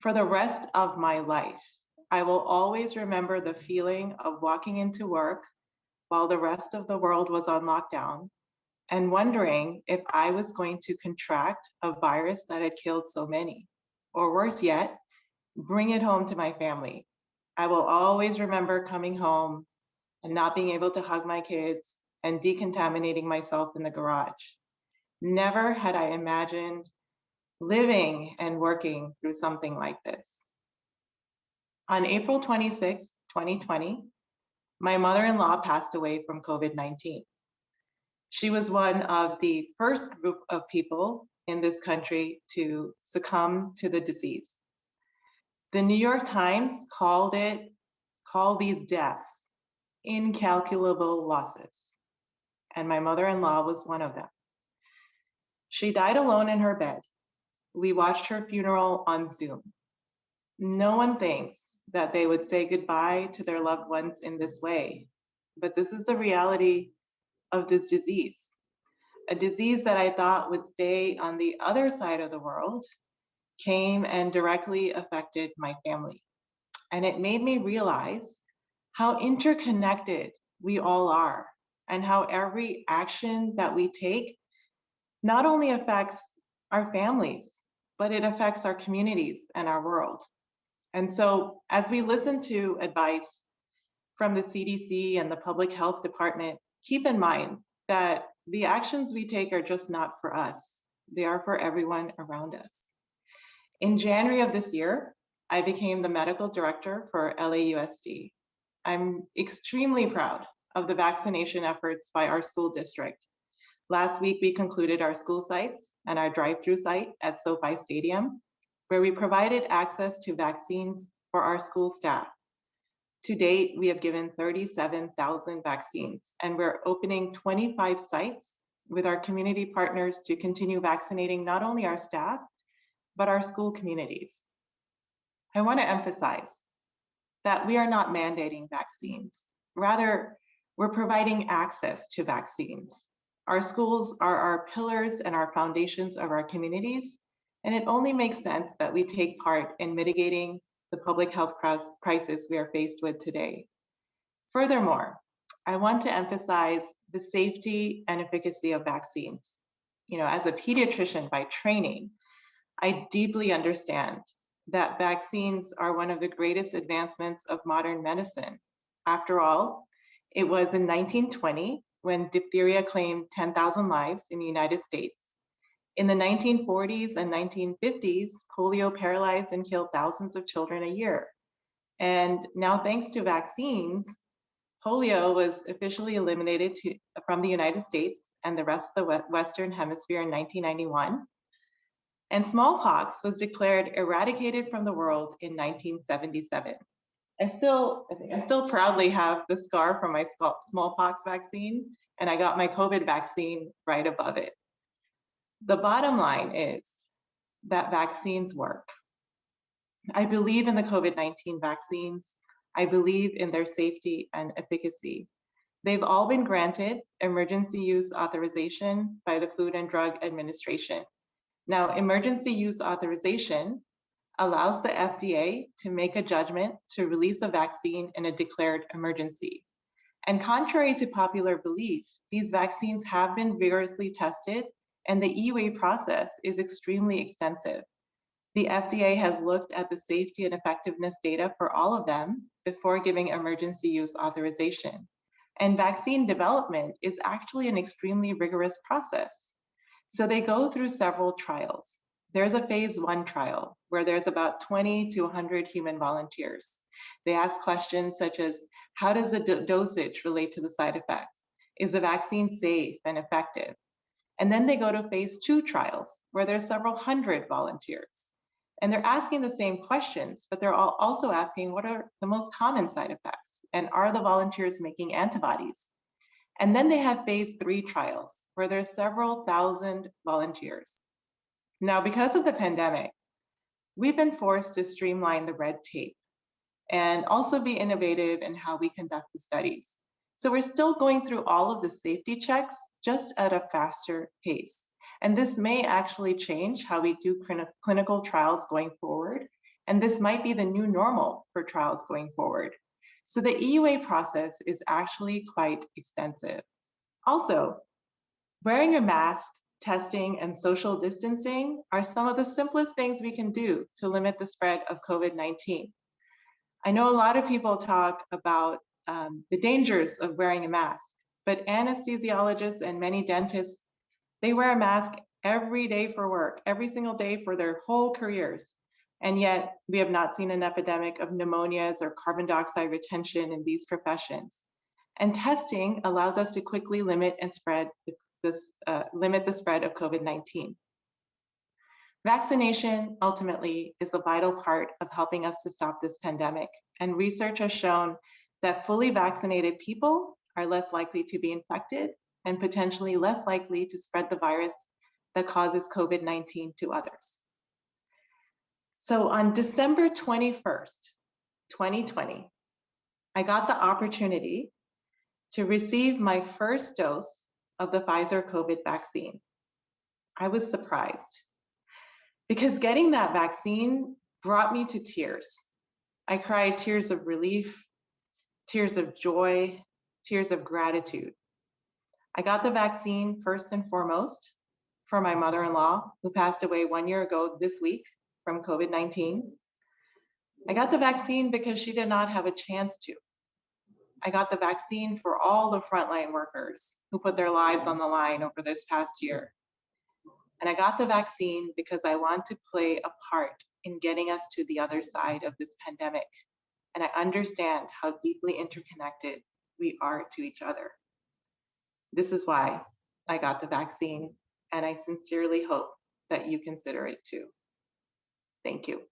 For the rest of my life, I will always remember the feeling of walking into work while the rest of the world was on lockdown and wondering if I was going to contract a virus that had killed so many, or worse yet, bring it home to my family. I will always remember coming home and not being able to hug my kids and decontaminating myself in the garage. Never had I imagined living and working through something like this. On April 26, 2020, my mother-in-law passed away from COVID-19. She was one of the first group of people in this country to succumb to the disease. The New York Times called these deaths incalculable losses, and my mother-in-law was one of them. She died alone in her bed. We watched her funeral on Zoom. No one thinks that they would say goodbye to their loved ones in this way, but this is the reality of this disease. A disease that I thought would stay on the other side of the world came and directly affected my family. And it made me realize how interconnected we all are and how every action that we take not only affects our families, but it affects our communities and our world. And so as we listen to advice from the CDC and the Public Health Department, keep in mind that the actions we take are just not for us. They are for everyone around us. In January of this year, I became the medical director for LAUSD. I'm extremely proud of the vaccination efforts by our school district. Last week, we concluded our school sites and our drive-through site at SoFi Stadium, where we provided access to vaccines for our school staff. To date, we have given 37,000 vaccines, and we're opening 25 sites with our community partners to continue vaccinating not only our staff, but our school communities. I want to emphasize that we are not mandating vaccines. Rather, we're providing access to vaccines. Our schools are our pillars and our foundations of our communities, and it only makes sense that we take part in mitigating the public health crisis we are faced with today. Furthermore, I want to emphasize the safety and efficacy of vaccines. As a pediatrician by training, I deeply understand that vaccines are one of the greatest advancements of modern medicine. After all, it was in 1920 when diphtheria claimed 10,000 lives in the United States. In the 1940s and 1950s, polio paralyzed and killed thousands of children a year. And now, thanks to vaccines, polio was officially eliminated from the United States and the rest of the Western Hemisphere in 1991. And smallpox was declared eradicated from the world in 1977. I still proudly have the scar from my smallpox vaccine, and I got my COVID vaccine right above it. The bottom line is that vaccines work. I believe in the COVID-19 vaccines. I believe in their safety and efficacy. They've all been granted emergency use authorization by the Food and Drug Administration. Now, emergency use authorization allows the FDA to make a judgment to release a vaccine in a declared emergency. And contrary to popular belief, these vaccines have been vigorously tested, and the EUA process is extremely extensive. The FDA has looked at the safety and effectiveness data for all of them before giving emergency use authorization. And vaccine development is actually an extremely rigorous process. So they go through several trials. There's a phase 1 trial where there's about 20 to 100 human volunteers. They ask questions such as, how does the dosage relate to the side effects? Is the vaccine safe and effective? And then they go to phase 2 trials where there's several hundred volunteers. And they're asking the same questions, but they're also asking, what are the most common side effects? And are the volunteers making antibodies? And then they have phase 3 trials where there's several thousand volunteers. Now, because of the pandemic, we've been forced to streamline the red tape and also be innovative in how we conduct the studies. So we're still going through all of the safety checks, just at a faster pace. And this may actually change how we do clinical trials going forward And this might be the new normal for trials going forward. So the EUA process is actually quite extensive. Also, wearing a mask, testing, and social distancing are some of the simplest things we can do to limit the spread of COVID-19. I know a lot of people talk about the dangers of wearing a mask, but anesthesiologists and many dentists, they wear a mask every day for work, every single day for their whole careers. And yet we have not seen an epidemic of pneumonias or carbon dioxide retention in these professions. And testing allows us to quickly limit and limit the spread of COVID-19. Vaccination ultimately is a vital part of helping us to stop this pandemic. And research has shown that fully vaccinated people are less likely to be infected and potentially less likely to spread the virus that causes COVID-19 to others. So on December 21st, 2020, I got the opportunity to receive my first dose of the Pfizer COVID vaccine. I was surprised because getting that vaccine brought me to tears. I cried tears of relief, tears of joy, tears of gratitude. I got the vaccine first and foremost for my mother-in-law, who passed away 1 year ago this week from COVID-19. I got the vaccine because she did not have a chance to. I got the vaccine for all the frontline workers who put their lives on the line over this past year. And I got the vaccine because I want to play a part in getting us to the other side of this pandemic. And I understand how deeply interconnected we are to each other. This is why I got the vaccine, and I sincerely hope that you consider it too. Thank you.